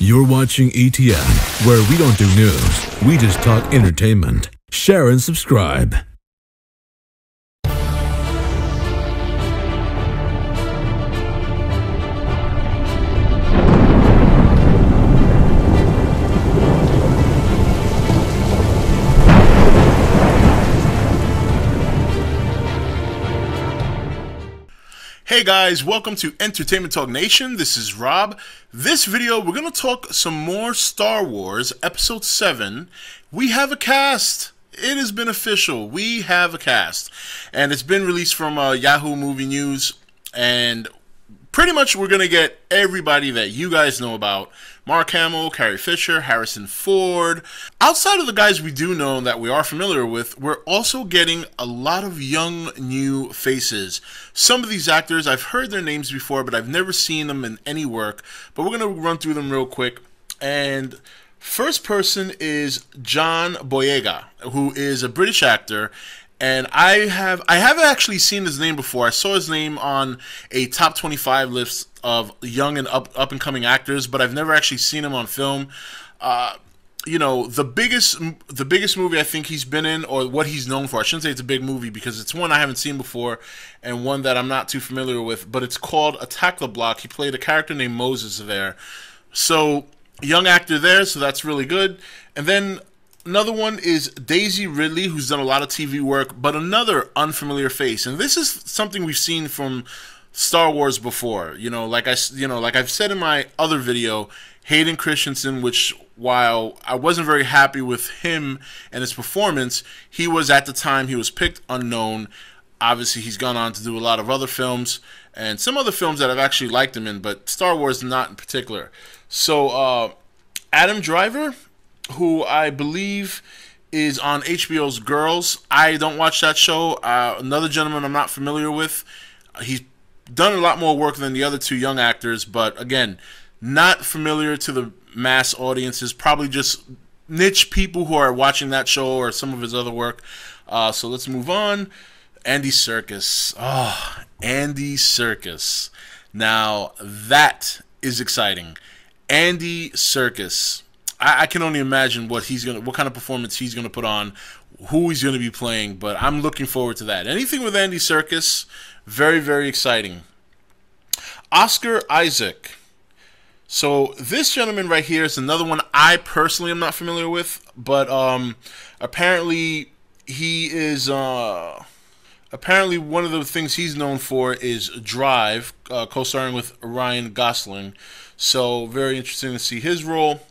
You're watching E.T.N, where we don't do news, we just talk entertainment. Share and subscribe. Hey guys, welcome to Entertainment Talk Nation. This is Rob. This video, we're going to talk some more Star Wars Episode 7. We have a cast. It has been official. We have a cast. And it's been released from Yahoo Movie News. And pretty much we're going to get everybody that you guys know about. Mark Hamill, Carrie Fisher, Harrison Ford. Outside of the guys we do know that we are familiar with, we're also getting a lot of young, new faces. Some of these actors, I've heard their names before, but I've never seen them in any work. But we're going to run through them real quick. And first person is John Boyega, who is a British actor. And I haven't actually seen his name before. I saw his name on a top 25 list of young and up and coming actors, but I've never actually seen him on film. You know, the biggest movie I think he's been in, or what he's known for, I shouldn't say it's a big movie because it's one I haven't seen before and one that I'm not too familiar with, but it's called Attack the Block. He played a character named Moses there. So, young actor there, so that's really good. And then another one is Daisy Ridley, who's done a lot of TV work, but another unfamiliar face. And this is something we've seen from Star Wars before. Like I've said in my other video, Hayden Christensen, which while I wasn't very happy with him and his performance, he was at the time he was picked unknown. Obviously, he's gone on to do a lot of other films and some other films that I've actually liked him in, but Star Wars not in particular. So Adam Driver, who I believe is on HBO's Girls. I don't watch that show. Another gentleman I'm not familiar with. He's done a lot more work than the other two young actors, but again, not familiar to the mass audiences. Probably just niche people who are watching that show or some of his other work. So let's move on. Andy Serkis. Oh, Andy Serkis. Now, that is exciting. Andy Serkis. I can only imagine what kind of performance he's gonna put on, who he's gonna be playing, but I'm looking forward to that. Anything with Andy Serkis, very, very exciting. Oscar Isaac. So this gentleman right here is another one I personally am not familiar with, but apparently he is apparently one of the things he's known for is Drive, co-starring with Ryan Gosling. So very interesting to see his role.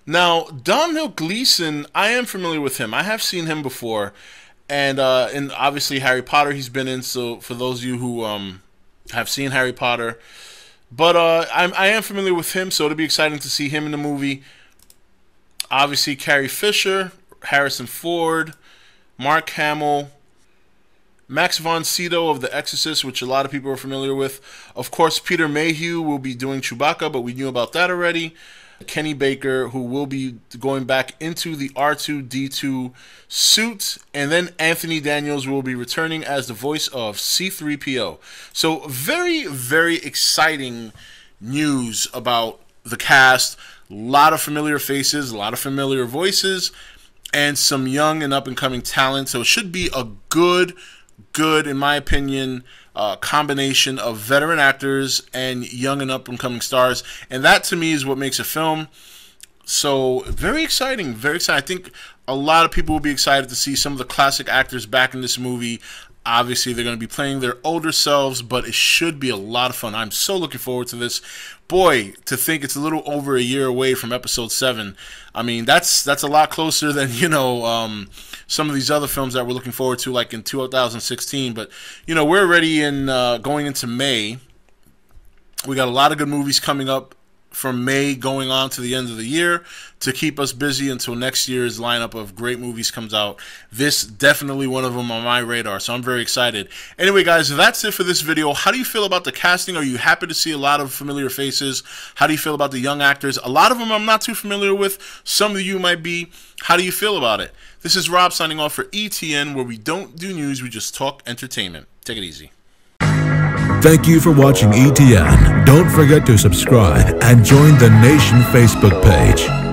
Now, Domhnall Gleeson, I am familiar with him. I have seen him before. And obviously Harry Potter he's been in, so for those of you who have seen Harry Potter. But I am familiar with him, so it'll be exciting to see him in the movie. Obviously, Carrie Fisher, Harrison Ford, Mark Hamill, Max von Sydow of The Exorcist, which a lot of people are familiar with. Of course, Peter Mayhew will be doing Chewbacca, but we knew about that already. Kenny Baker, who will be going back into the R2-D2 suit, and then Anthony Daniels will be returning as the voice of C-3PO. So very, very exciting news about the cast. A lot of familiar faces, a lot of familiar voices, and some young and up-and-coming talent. So it should be a good, in my opinion, combination of veteran actors and young and up-and-coming stars, and that to me is what makes a film. So very exciting, very exciting. I think a lot of people will be excited to see some of the classic actors back in this movie. Obviously, they're going to be playing their older selves, but it should be a lot of fun. I'm so looking forward to this. Boy, to think it's a little over a year away from Episode 7. I mean, that's a lot closer than, some of these other films that we're looking forward to, like in 2016. But, we're already in going into May. We got a lot of good movies coming up from May going on to the end of the year to keep us busy until next year's lineup of great movies comes out. This definitely one of them on my radar, so I'm very excited. Anyway, guys, that's it for this video. How do you feel about the casting? Are you happy to see a lot of familiar faces? How do you feel about the young actors? A lot of them I'm not too familiar with. Some of you might be. How do you feel about it? This is Rob signing off for E.T.N, where we don't do news, we just talk entertainment. Take it easy. Thank you for watching E.T.N. Don't forget to subscribe and join the Nation Facebook page.